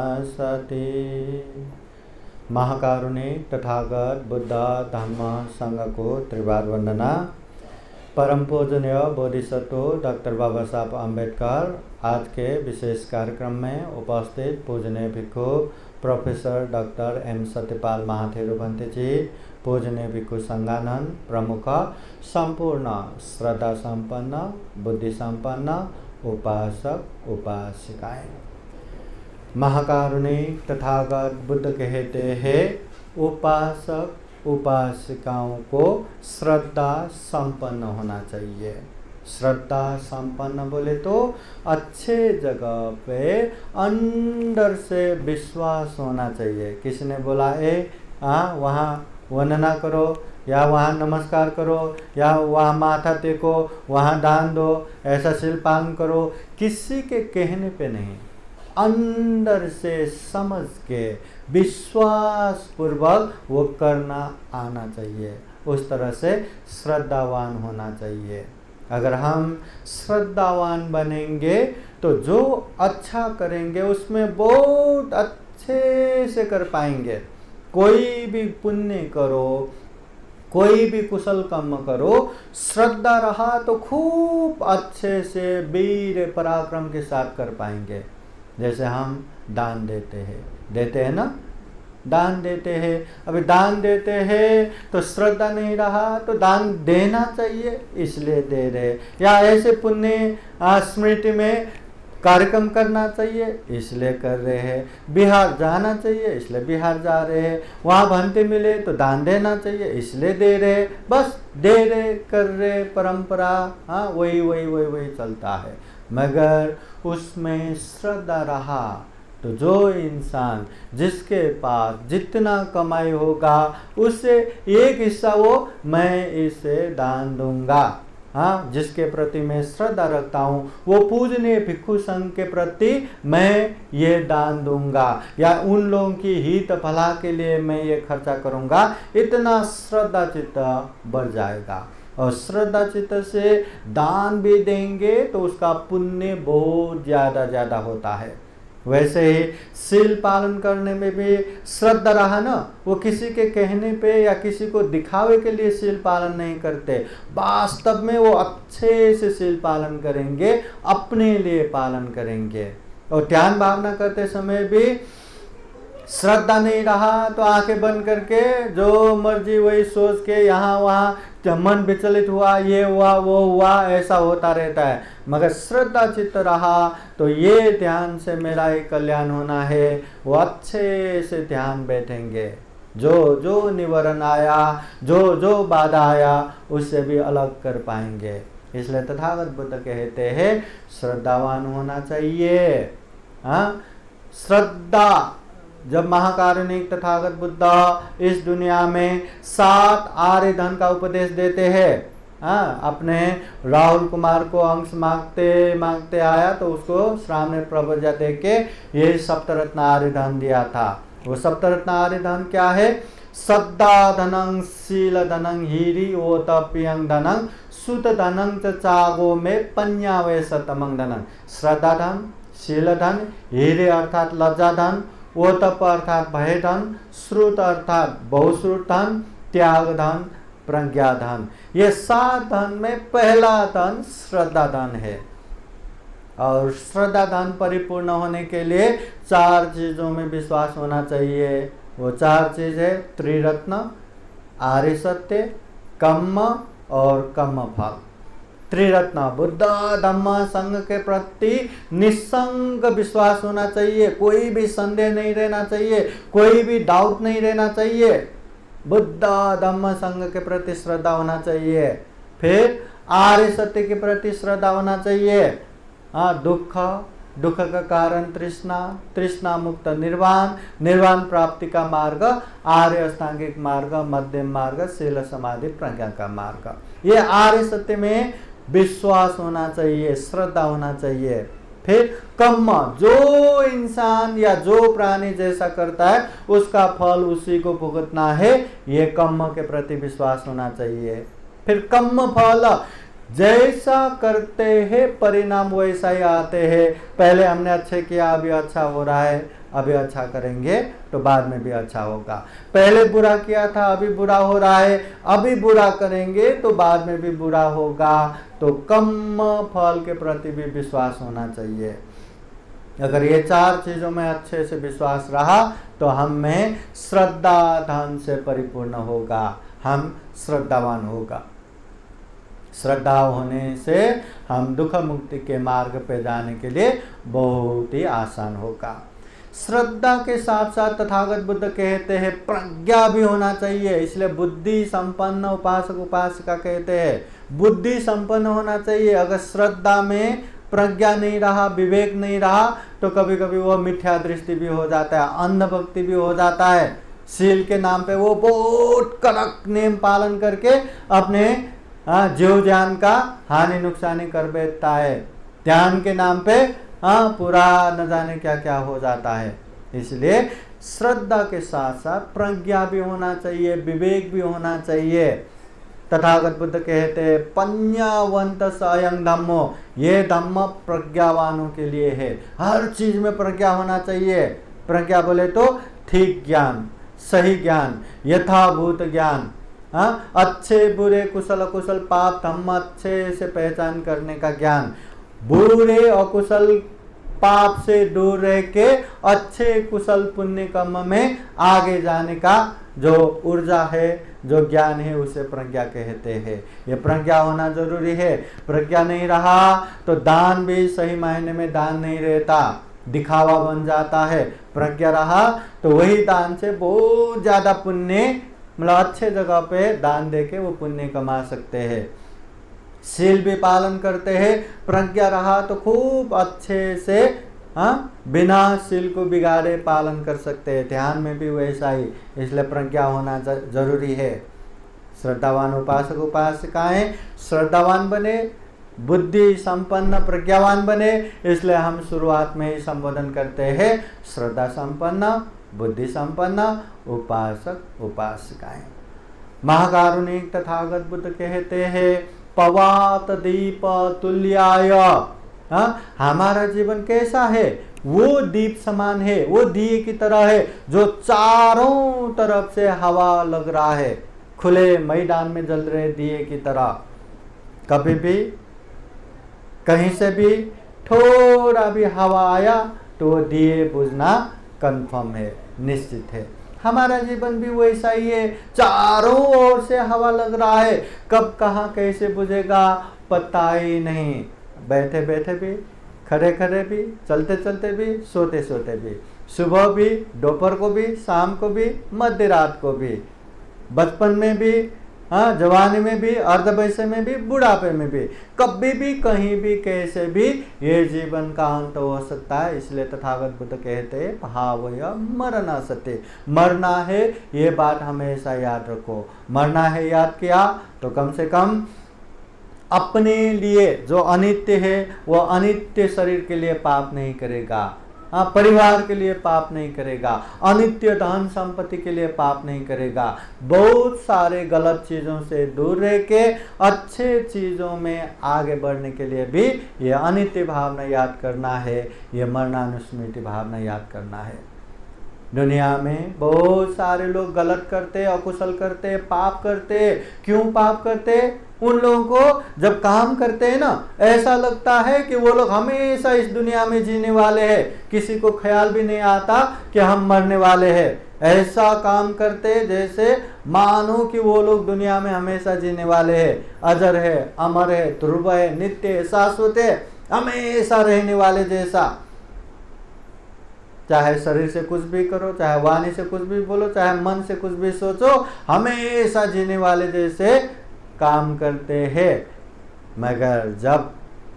महाकारुणिक तथागत बुद्ध धम्म संघ को त्रिवार वंदना. परम पूजनीय बोधिसत्व डॉक्टर बाबा साहब आम्बेडकर आज के विशेष कार्यक्रम में उपस्थित पूजनीय भिक्षु professor doctor M Satyapal Mahathero Bhante ji, पूजनीय भिक्षु संघानंद प्रमुख, संपूर्ण श्रद्धा संपन्न, बुद्धि संपन्न उपासक उपासिकाएं। महाकारुणिक तथागत बुद्ध कहते हैं, उपासक उपासिकाओं को श्रद्धा संपन्न होना चाहिए। श्रद्धा संपन्न बोले तो अच्छे जगह पे अंदर से विश्वास होना चाहिए। किसी ने बोला वहाँ वंदना करो, या वहाँ नमस्कार करो, या वहाँ माथा टेको, वहाँ दान दो, ऐसा शील पालन करो, किसी के कहने पे नहीं, अंदर से समझ के विश्वास पूर्वक वो करना आना चाहिए। उस तरह से श्रद्धावान होना चाहिए। अगर हम श्रद्धावान बनेंगे तो जो अच्छा करेंगे उसमें बहुत अच्छे से कर पाएंगे। कोई भी पुण्य करो, कोई भी कुशल कर्म करो, श्रद्धा रहा तो खूब अच्छे से वीर पराक्रम के साथ कर पाएंगे। जैसे हम दान देते हैं ना, दान देते हैं। अभी दान देते हैं तो श्रद्धा नहीं रहा तो दान देना चाहिए इसलिए दे रहे, या ऐसे पुण्य स्मृति में कार्यक्रम करना चाहिए इसलिए कर रहे हैं। बिहार जाना चाहिए इसलिए बिहार जा रहे हैं। वहाँ भंते मिले तो दान देना चाहिए इसलिए दे रहे। बस दे रहे, कर रहे, परंपरा वही चलता है। मगर उसमें श्रद्धा रहा तो जो इंसान जिसके पास जितना कमाई होगा उससे एक हिस्सा वो मैं इसे दान दूंगा। जिसके प्रति मैं श्रद्धा रखता हूँ वो पूजनीय भिक्षु संघ के प्रति मैं ये दान दूंगा, या उन लोगों की हित भला के लिए मैं ये खर्चा करूंगा। इतना श्रद्धा चित्त बढ़ जाएगा, और श्रद्धा चित्त से दान भी देंगे तो उसका पुण्य बहुत ज़्यादा होता है। वैसे ही शील पालन करने में भी श्रद्धा रहा ना, वो किसी के कहने पे या किसी को दिखावे के लिए शील पालन नहीं करते। वास्तव में वो अच्छे से शील पालन करेंगे, अपने लिए पालन करेंगे। और ध्यान भावना करते समय भी श्रद्धा नहीं रहा तो आंखें बंद करके जो मर्जी वही सोच के यहाँ वहाँ मन विचलित हुआ, ये हुआ वो हुआ, ऐसा होता रहता है। मगर श्रद्धा चित्त रहा तो ये ध्यान से मेरा ही कल्याण होना है, वो अच्छे से ध्यान बैठेंगे। जो निवारण आया, जो बाधा आया उससे भी अलग कर पाएंगे। इसलिए तथागत बुद्ध कहते हैं श्रद्धावान होना चाहिए। श्रद्धा, जब महाकारुणिक तथागत बुद्ध इस दुनिया में 7 आर्य धन का उपदेश देते हैं, अपने राहुल कुमार को अंश मांगते आया तो उसको श्रावण प्रवजा दे के ये सप्तरत्न आर्य धन दिया था। वो सप्तरत्न आर्य धन क्या है? श्रद्धा धनं, शील धनं, हीरी ओतप्यं धनं, सुत धनं च चागो में पन्यावे सतमं धनं। श्रद्धा धन, शील धन, हीरे अर्थात लज्जा धन, ओतप अर्थात भय धन, श्रुत अर्थात बहुश्रुत धन, त्याग धन, प्रज्ञा धन। ये 7 धन में पहला धन श्रद्धा धन है। और श्रद्धा धन परिपूर्ण होने के लिए 4 चीजों में विश्वास होना चाहिए। वो 4 चीज है त्रिरत्न, आर्य सत्य, कर्म और कर्म फल। त्रिरत्न बुद्ध धम्म संघ के प्रति निसंग विश्वास होना चाहिए, कोई भी संदेह नहीं रहना चाहिए, कोई भी डाउट नहीं रहना चाहिए। बुद्ध धम्म संघ के प्रति श्रद्धा होना चाहिए। फिर आर्य सत्य के प्रति श्रद्धा होना चाहिए। दुख का कारण तृष्णा, तृष्णा मुक्त निर्वाण, निर्वाण प्राप्ति का मार्ग आर्य अष्टांगिक मार्ग, मध्यम मार्ग, शील समाधि प्रज्ञा का मार्ग। ये आर्य सत्य में विश्वास होना चाहिए, श्रद्धा होना चाहिए। फिर कर्म, जो इंसान या जो प्राणी जैसा करता है उसका फल उसी को भुगतना है, ये कर्म के प्रति विश्वास होना चाहिए। फिर कर्म फल, जैसा करते हैं परिणाम वैसा ही आते हैं। पहले हमने अच्छे किया, अभी अच्छा हो रहा है, अभी अच्छा करेंगे तो बाद में भी अच्छा होगा। पहले बुरा किया था, अभी बुरा हो रहा है, अभी बुरा करेंगे तो बाद में भी बुरा होगा। तो कर्म फल के प्रति भी विश्वास होना चाहिए। अगर ये 4 चीज़ों में अच्छे से विश्वास रहा तो हम में श्रद्धा धन से परिपूर्ण होगा, हम श्रद्धावान होगा। श्रद्धा होने से हम दुख मुक्ति के मार्ग पे जाने के लिए बहुत ही आसान होगा। श्रद्धा के साथ साथ तथागत बुद्ध कहते हैं प्रज्ञा भी होना चाहिए, इसलिए बुद्धि संपन्न उपासक उपासिका कहते हैं बुद्धि संपन्न होना चाहिए। अगर श्रद्धा में प्रज्ञा नहीं रहा, विवेक नहीं रहा, तो कभी कभी वो मिथ्या दृष्टि भी हो जाता है, अंध भक्ति भी हो जाता है। शील के नाम पे वो बहुत कड़क नियम पालन करके अपने जीव ज्ञान का हानि नुकसानी कर बैठता है। ध्यान के नाम पे पूरा न जाने क्या क्या हो जाता है। इसलिए श्रद्धा के साथ साथ प्रज्ञा भी होना चाहिए, विवेक भी होना चाहिए। तथागत बुद्ध कहते हैं पඤ्ඤावन्त स्वयं धम्मो, ये धम्म प्रज्ञावानों के लिए है। हर चीज में प्रज्ञा होना चाहिए। प्रज्ञा बोले तो ठीक ज्ञान, सही ज्ञान, यथाभूत ज्ञान, अच्छे बुरे कुशल अकुशल पाप धम्म अच्छे से पहचान करने का ज्ञान, बुरे अकुशल पाप से दूर रह के अच्छे कुशल पुण्य कर्म में आगे जाने का जो ऊर्जा है, जो ज्ञान है, उसे प्रज्ञा कहते हैं। ये प्रज्ञा होना जरूरी है। प्रज्ञा नहीं रहा तो दान भी सही मायने में दान नहीं रहता, दिखावा बन जाता है। प्रज्ञा रहा तो वही दान से बहुत ज्यादा पुण्य, मतलब अच्छे जगह पे दान देके वो पुण्य कमा सकते हैं। शील भी पालन करते हैं। प्रज्ञा रहा तो खूब अच्छे से बिना शील को बिगाड़े पालन कर सकते हैं। ध्यान में भी वैसा ही, इसलिए प्रज्ञा होना जरूरी है। श्रद्धावान उपासक उपासिकाएं श्रद्धावान बने, बुद्धि संपन्न प्रज्ञावान बने। इसलिए हम शुरुआत में ही संबोधन करते हैं श्रद्धा संपन्न, बुद्धि संपन्न उपासक उपासिकाएं। महाकारुणिक तथागत बुद्ध कहते हैं पवात दीप तुल्याय। हमारा जीवन कैसा है? वो दीप समान है, वो दिए की तरह है जो चारों तरफ से हवा लग रहा है, खुले मैदान में जल रहे दिए की तरह। कभी भी कहीं से भी थोड़ा भी हवा आया तो वो दिए बुझना कंफर्म है, निश्चित है। हमारा जीवन भी वैसा ही है, चारों ओर से हवा लग रहा है, कब कहाँ कैसे बुझेगा पता ही नहीं। बैठे बैठे भी, खड़े खड़े भी, चलते चलते भी, सोते सोते भी, सुबह भी, दोपहर को भी, शाम को भी, मध्य रात को भी, बचपन में भी, जवानी में भी, अर्ध वयस्क में भी, बुढ़ापे में भी, कभी भी कहीं भी कैसे भी ये जीवन का अंत हो सकता है। इसलिए तथागत बुद्ध कहते हैं भावय मरना सत्य, मरना है ये बात हमेशा याद रखो। मरना है याद किया तो कम से कम अपने लिए जो अनित्य है वो अनित्य शरीर के लिए पाप नहीं करेगा, परिवार के लिए पाप नहीं करेगा, अनित्य धन संपत्ति के लिए पाप नहीं करेगा। बहुत सारे गलत चीजों से दूर रह के अच्छे चीजों में आगे बढ़ने के लिए भी ये अनित्य भावना याद करना है, ये मरणानुस्मृति भावना याद करना है। दुनिया में बहुत सारे लोग गलत करते, अकुशल करते, पाप करते। क्यों पाप करते? उन लोगों को जब काम करते हैं ना, ऐसा लगता है कि वो लोग हमेशा इस दुनिया में जीने वाले हैं, किसी को ख्याल भी नहीं आता कि हम मरने वाले हैं। ऐसा काम करते जैसे मानो कि वो लोग दुनिया में हमेशा जीने वाले हैं, अजर है, अमर है, ध्रुव है, नित्य है, शाश्वत है, हमेशा रहने वाले जैसा। चाहे शरीर से कुछ भी करो, चाहे वाणी से कुछ भी बोलो, चाहे मन से कुछ भी सोचो, हमेशा जीने वाले जैसे काम करते हैं। मगर जब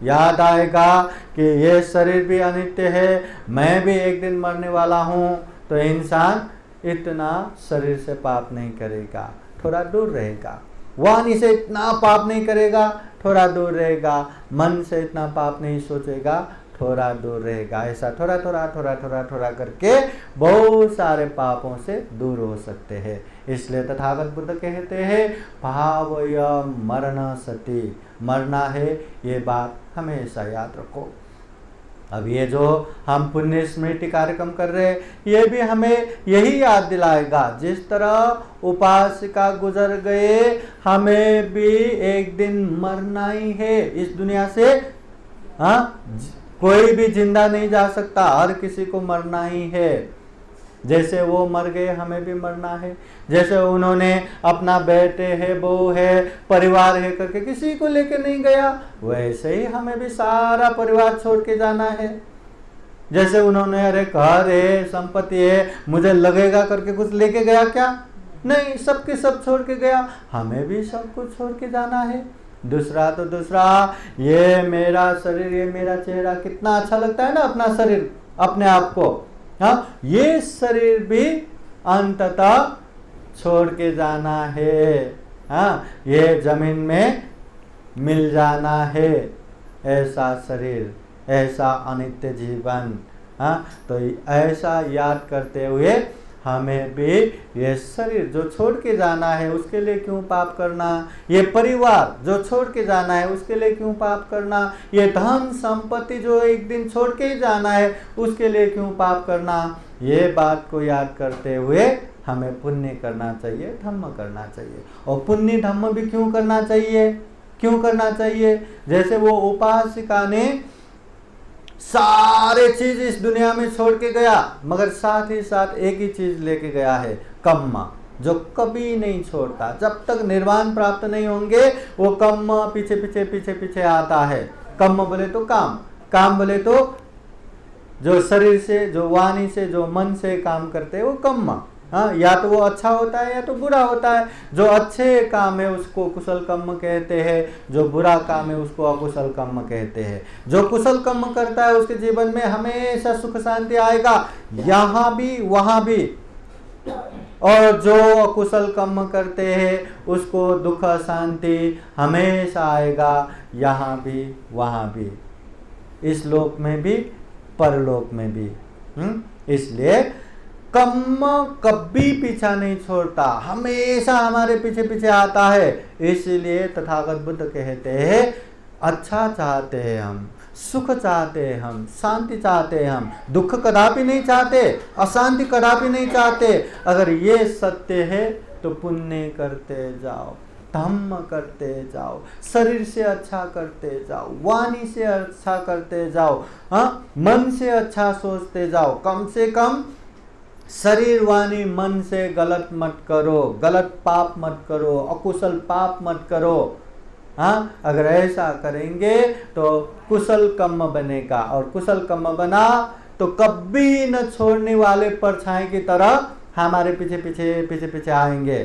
याद आएगा कि ये शरीर भी अनित्य है, मैं भी एक दिन मरने वाला हूँ, तो इंसान इतना शरीर से पाप नहीं करेगा, थोड़ा दूर रहेगा। वाणी से इतना पाप नहीं करेगा, थोड़ा दूर रहेगा। मन से इतना पाप नहीं सोचेगा, थोड़ा दूर रहेगा। ऐसा थोड़ा थोड़ा थोड़ा थोड़ा थोड़ा करके बहुत सारे पापों से दूर हो सकते हैं। इसलिए तथागत बुद्ध कहते हैं भावय मरण सति, मरना है ये बात हमेशा याद रखो। अब ये जो हम पुण्य स्मृति कार्यक्रम कर रहे हैं, ये भी हमें यही याद दिलाएगा। जिस तरह उपासिका गुजर गए, हमें भी एक दिन मरना ही है, इस दुनिया से कोई भी जिंदा नहीं जा सकता, हर किसी को मरना ही है। जैसे वो मर गए हमें भी मरना है। जैसे उन्होंने अपना बेटे है, बहू है, परिवार है करके किसी को लेके नहीं गया, वैसे ही हमें भी सारा परिवार छोड़ के जाना है। जैसे उन्होंने अरे घर है, संपत्ति है, मुझे लगेगा करके कुछ लेके गया क्या? नहीं, सबके सब छोड़ के गया। हमें भी सब कुछ छोड़ के जाना है। दूसरा तो दूसरा, ये मेरा शरीर, ये मेरा चेहरा, कितना अच्छा लगता है ना अपना शरीर, अपने आप को। हाँ, ये शरीर भी अंततः छोड़ के जाना है। हाँ, ये जमीन में मिल जाना है। ऐसा शरीर, ऐसा अनित्य जीवन। हाँ, तो ऐसा याद करते हुए हमें भी ये शरीर जो छोड़ के जाना है उसके लिए क्यों पाप करना, ये परिवार जो छोड़ के जाना है उसके लिए क्यों पाप करना, ये धन संपत्ति जो एक दिन छोड़ के ही जाना है उसके लिए क्यों पाप करना। ये बात को याद करते हुए हमें पुण्य करना चाहिए, धम्म करना चाहिए। और पुण्य धम्म भी क्यों करना चाहिए? क्यों करना चाहिए? जैसे वो उपासिका ने सारे चीज इस दुनिया में छोड़ के गया, मगर साथ ही साथ एक ही चीज लेके गया है, कम्मा, जो कभी नहीं छोड़ता। जब तक निर्वाण प्राप्त नहीं होंगे वो कम्मा पीछे पीछे पीछे पीछे आता है। कम्मा बोले तो काम, काम बोले तो जो शरीर से, जो वाणी से, जो मन से काम करते हैं वो कम्मा। हाँ, या तो वो अच्छा होता है या तो बुरा होता है। जो अच्छे काम है उसको कुशल कर्म कहते हैं, जो बुरा काम है उसको अकुशल कर्म कहते हैं। जो कुशल कर्म करता है उसके जीवन में हमेशा सुख शांति आएगा, यहाँ भी वहाँ भी। और जो अकुशल कर्म करते हैं उसको दुख शांति हमेशा आएगा, यहाँ भी वहाँ भी, इस लोक में भी परलोक में भी। इसलिए कर्म कभी पीछा नहीं छोड़ता, हमेशा हमारे पीछे पीछे आता है। इसलिए तथागत बुद्ध कहते हैं अच्छा चाहते हैं हम, सुख चाहते हैं हम, शांति चाहते हैं हम, दुख कदापि नहीं चाहते, अशांति कदापि नहीं चाहते। अगर ये सत्य है तो पुण्य करते जाओ, धम्म करते जाओ, शरीर से अच्छा करते जाओ, वाणी से अच्छा करते जाओ, हाँ, मन से अच्छा सोचते जाओ। कम से कम शरीर वाणी मन से गलत मत करो, गलत पाप मत करो, अकुशल पाप मत करो। हाँ, अगर ऐसा करेंगे तो कुशल कर्म बनेगा, और कुशल कर्म बना तो कभी न छोड़ने वाले परछाई की तरह हमारे पीछे पीछे पीछे पीछे आएंगे।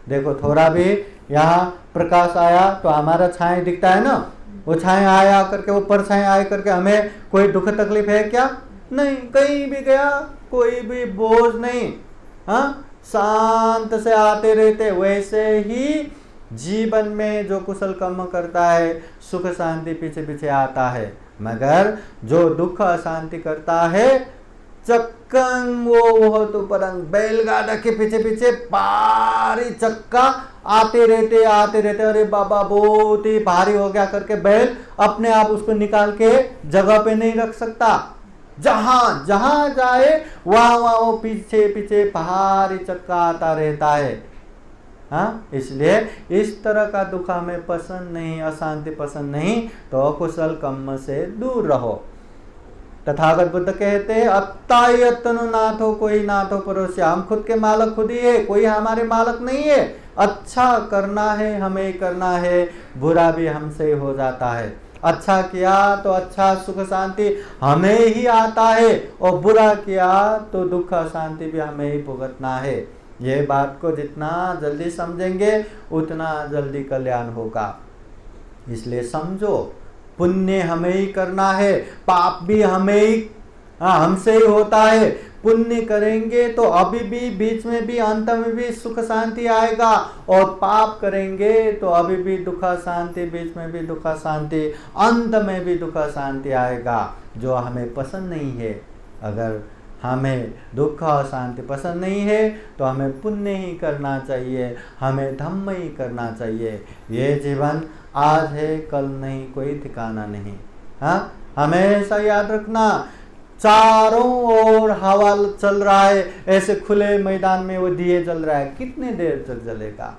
देखो, थोड़ा भी यहाँ प्रकाश आया तो हमारा छाया दिखता है ना, वो छाया आया करके, वो परछाई आए करके हमें कोई दुख तकलीफ है क्या? नहीं, कहीं भी गया कोई भी बोझ नहीं। हाँ, शांत से आते रहते। वैसे ही जीवन में जो कुशल कर्म करता है सुख शांति पीछे पीछे आता है, मगर जो दुख अशांति करता है चक्कन वो तो परंग, बैलगाड़ा के पीछे पीछे भारी चक्का आते रहते आते रहते। अरे बाबा बहुत ही भारी हो गया करके बैल अपने आप उसको निकाल के जगह पे नहीं रख सकता। जहां जहां जाए वहां वहां वो पीछे पीछे भारी चक्का आता रहता है। हाँ, इसलिए इस तरह का दुख हमें पसंद नहीं, अशांति पसंद नहीं, तो अकुशल कर्म से दूर रहो। तथागत बुद्ध कहते हैं अत्तायतनु नाथो कोई नाथो परोस्य, हम खुद के मालक खुद ही है, कोई हमारे मालक नहीं है। अच्छा करना है हमें करना है, बुरा भी हमसे हो जाता है। अच्छा किया तो अच्छा सुख शांति हमें ही आता है, और बुरा किया तो दुख शांति भी हमें ही भुगतना है। ये बात को जितना जल्दी समझेंगे उतना जल्दी कल्याण होगा। इसलिए समझो, पुण्य हमें ही करना है, पाप भी हमें ही, हमसे ही होता है। पुण्य करेंगे तो अभी भी, बीच में भी, अंत में भी सुख शांति आएगा, और पाप करेंगे तो अभी भी दुख शांति, बीच में भी दुख शांति, अंत में भी दुख शांति आएगा, जो हमें पसंद नहीं है। अगर हमें दुख और शांति पसंद नहीं है तो हमें पुण्य ही करना चाहिए, हमें धम्म ही करना चाहिए। ये जीवन आज है कल नहीं, कोई ठिकाना नहीं। हाँ, हमेशा याद रखना, चारों ओर हवा चल रहा है, ऐसे खुले मैदान में वो दिए जल रहा है, कितने देर तक जलेगा?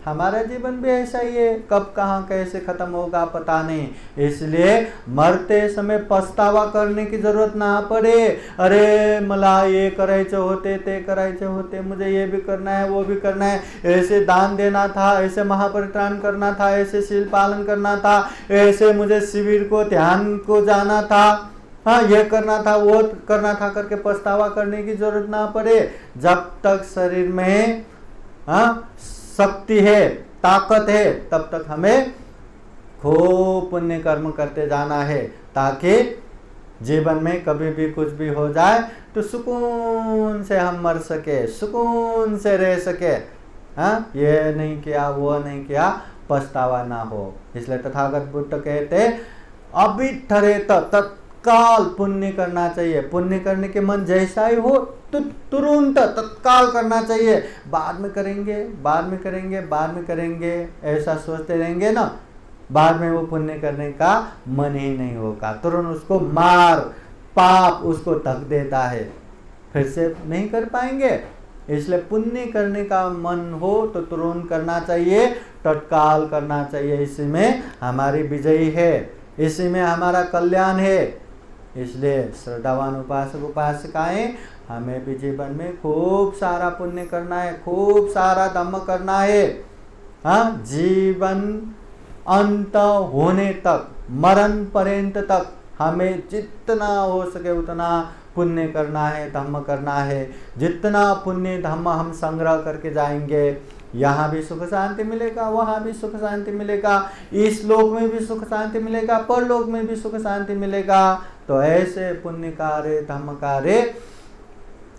हमारा जीवन भी ऐसा ही है, कब कहाँ कैसे खत्म होगा पता नहीं। इसलिए मरते समय पछतावा करने की जरूरत ना पड़े। अरे मला ये करायचे होते, ते करायचे होते, मुझे ये भी करना है, वो भी करना है, ऐसे दान देना था, ऐसे महापरित्राण करना था, ऐसे शील पालन करना था, ऐसे मुझे शिविर को ध्यान को जाना था, हाँ ये करना था, वो करना था करके पछतावा करने की जरूरत ना पड़े। जब तक शरीर में शक्ति है, ताकत है, तब तक हमें खूब पुण्य कर्म करते जाना है, ताकि जीवन में कभी भी कुछ भी हो जाए तो सुकून से हम मर सके, सुकून से रह सके। हाँ, ये नहीं किया, वो नहीं किया, पछतावा ना हो। इसलिए तथागत बुद्ध कहते अभी ठरे तत्काल पुण्य करना चाहिए। पुण्य करने के मन जैसा ही हो तो तुरंत तत्काल करना चाहिए। बाद में करेंगे, बाद में करेंगे, बाद में करेंगे, ऐसा सोचते रहेंगे ना, बाद में वो पुण्य करने का मन ही नहीं होगा। तुरंत उसको मार पाप उसको धक देता है, फिर से नहीं कर पाएंगे। इसलिए पुण्य करने का मन हो तो तुरंत करना चाहिए, तत्काल करना चाहिए। इसी में हमारी विजयी है, इसी में हमारा कल्याण है। इसलिए श्रद्धावान उपासक उपासिकाएं, हमें भी जीवन में खूब सारा पुण्य करना है, खूब सारा धर्म करना है। हाँ, जीवन अंत होने तक, मरण पर्यंत तक हमें जितना हो सके उतना पुण्य करना है, धर्म करना है। जितना पुण्य धर्म हम संग्रह करके जाएंगे, यहाँ भी सुख शांति मिलेगा, वहाँ भी सुख शांति मिलेगा, इस लोक में भी सुख शांति मिलेगा, परलोक में भी सुख शांति मिलेगा। तो ऐसे पुण्य कार्य, धर्म कार्य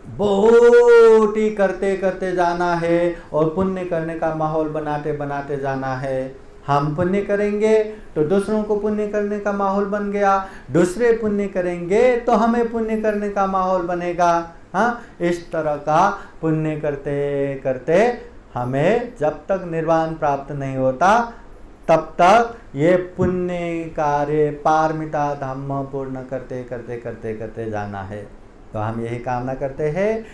बहुत ही करते करते जाना है और पुण्य करने का माहौल बनाते बनाते जाना है। हम पुण्य करेंगे तो दूसरों को पुण्य करने का माहौल बन गया, दूसरे पुण्य करेंगे तो हमें पुण्य करने का माहौल बनेगा। हाँ, इस तरह का पुण्य करते करते हमें जब तक निर्वाण प्राप्त नहीं होता तब तक ये पुण्य कार्य पारमिता धम्म पूर्ण करते करते करते करते जाना है। तो हम यही कामना करते हैं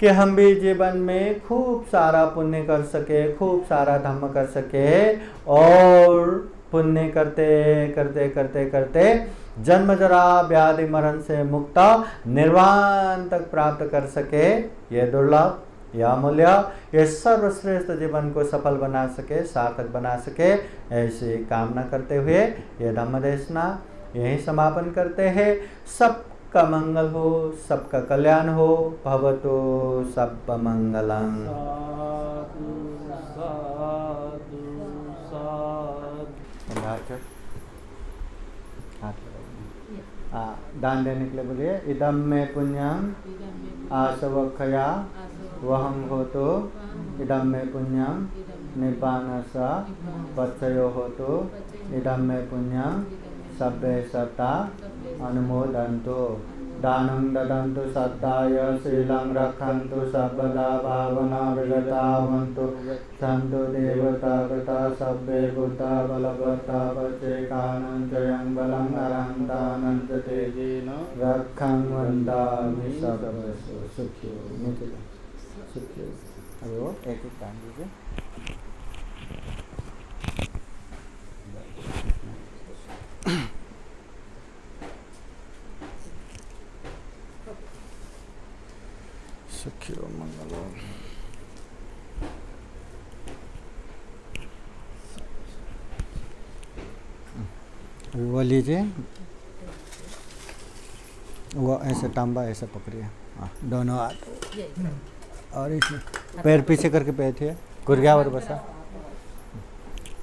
कि हम भी जीवन में खूब सारा पुण्य कर सके, खूब सारा धर्म कर सके और पुण्य करते करते करते करते जन्म जरा व्याधि मरण से मुक्त निर्वाण तक प्राप्त कर सके। ये दुर्लभ, यह अमूल्य, ये सर्वश्रेष्ठ जीवन को सफल बना सके, सार्थक बना सके, ऐसी कामना करते हुए ये धम्म देशना यही समापन करते हैं। सबका मंगल हो, सबका कल्याण हो। भवतु सब मंगलम। दान देने के लिए बोलिए, इदम में पुण्यम आसवक्षया वहम होतो, इदम में पुण्यम निपानस पक्षयो होतो, इदम में पुण्यम सभ्य सत्ता अनुमोदन्तु। दानं ददन्तु सत्ताय शीलं रक्षन्तु सर्वदा भावना विगता भवन्तु। सन्तु देवता कृता सभ्ये बुद्धा बलवत्ता पचेकानं जयं बलं अरहन्तानं च तेजेन रक्षं वन्दामि सर्वस्य सुखियो। सुखियो। अभी वो एक एक काम लीजिए। सुखियो मंगलो। वो लीजिए, वो ऐसे तांबा ऐसे पकड़िए, हाँ दोनों हाथ और इसमें पैर पीछे करके बैठिए, गुड़घावर बसा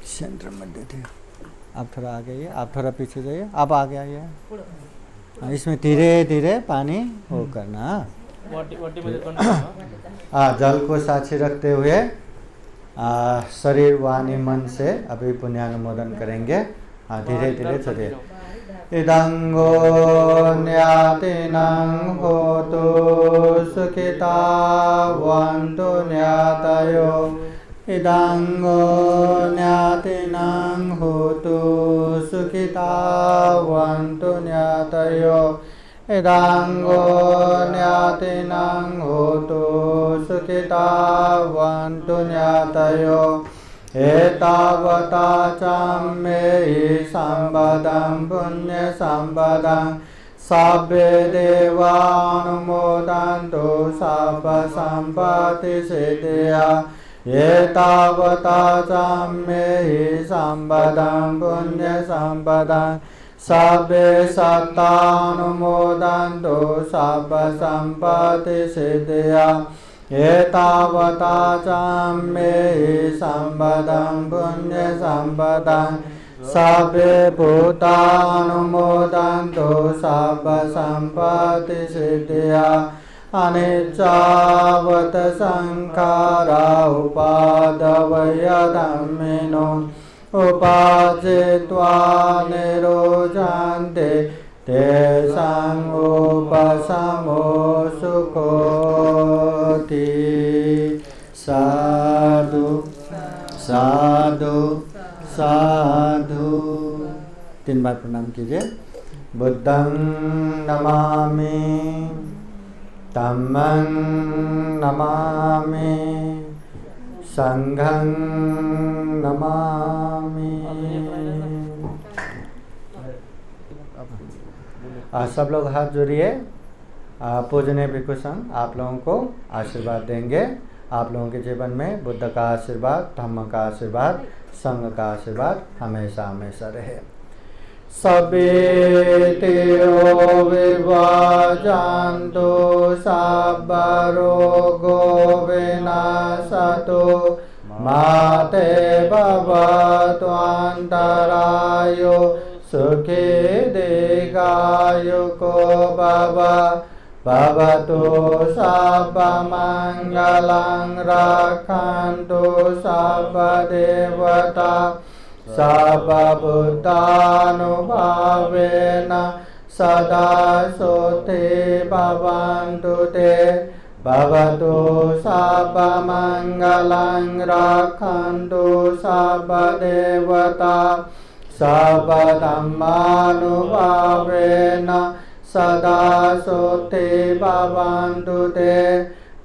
सेंटर में बैठिए। आप थोड़ा आगे आइए, आप थोड़ा पीछे जाइए, आप आगे आइए। इसमें धीरे धीरे पानी वो करना। जल को साक्षी रखते हुए शरीर वाणी मन से अभी पुण्यानुमोदन करेंगे। धीरे धीरे चलिए। इदंगो न्यातिनं होतु सुखिता वन्तु न्यातयो। इदंगो न्यातिनं होतु सुखिता वन्तु न्यातयो। इदंगो न्यातिनं होतु सुखिता वन्तु न्यातयो। एतावता चाम्येहि सम्पदं पुण्यसम्पदं साब्बे देवानुमोदन्तु सर्वसम्पत्तिसिद्धिया एतावता चाम्येहि सम्पदं पुण्यसम्पदं साब्बे सत्तानुमोदन्तु सर्वसम्पत्तिसिद्धिया एतावता चाम्येहि सम्पदं पुण्यसम्पदं साब्बे भूतानुमोदन्तु सर्वसम्पत्तिसिद्धिया अनिच्चावत संखारा उपादवय धम्मिनो उपाचित्वा निरोचन्ते तेषां उपशमो सुखोति। साधु साधु साधु। 3 बार प्रणाम कीजिए। बुद्धं नमामि, धम्मं नमामि, संघं नमामि। सब लोग हाथ जोड़िए। पूजनीय भिक्षु संघ आप लोगों को आशीर्वाद देंगे। आप लोगों के जीवन में बुद्ध का आशीर्वाद, धम्म का आशीर्वाद, संघ का आशीर्वाद हमेशा हमेशा रहे। सवेतिरो विभाजन्तु सब्ब रोगो विनाशतु माते भवतु अन्तरायो सुखी दीर्घायुको भवतु सर्वमङ्गलं रक्षन्तु सर्वदेवता सर्वभूतानुभावेन सदा सुखी भवन्तु ते भवतु सर्वमङ्गलं रक्षन्तु सर्वदेवता सर्वधर्मानुभावेन सदा सुखी भवन्तु ते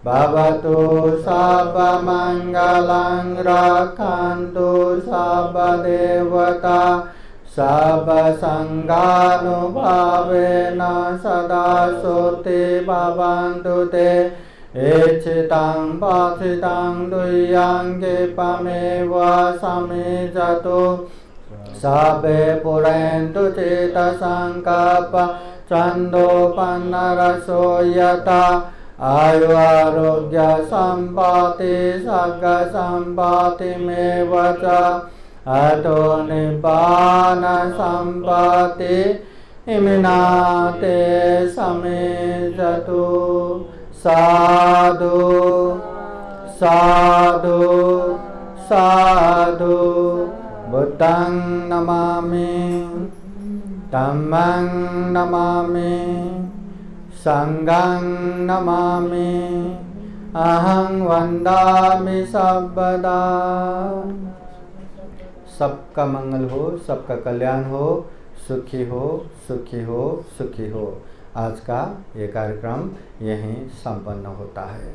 भवतु सर्वमङ्गलं रक्षन्तु सर्वदेवता सर्वसङ्गानुभावेन सदा सुखी भवन्तु ते इच्छितं वाञ्छितं दुह्यं कृपमेव समिजतु सर्वे पुरन्तु चित्तसङ्कल्प छन्दोपन्नरसो यथा आयु आरोग्य सम्पत्ति सर्गसम्पत्तिमेव च अतो निब्बान सम्पत्ति इमिनाते समेजतु। साधु साधु साधु। बुद्धं नमामि, धम्मं नमामि, संघं नमामि, अहं वन्दामि सर्वदा। सबका मंगल हो, सबका कल्याण हो, सुखी हो सुखी हो सुखी हो। आज का ये कार्यक्रम यहीं संपन्न होता है।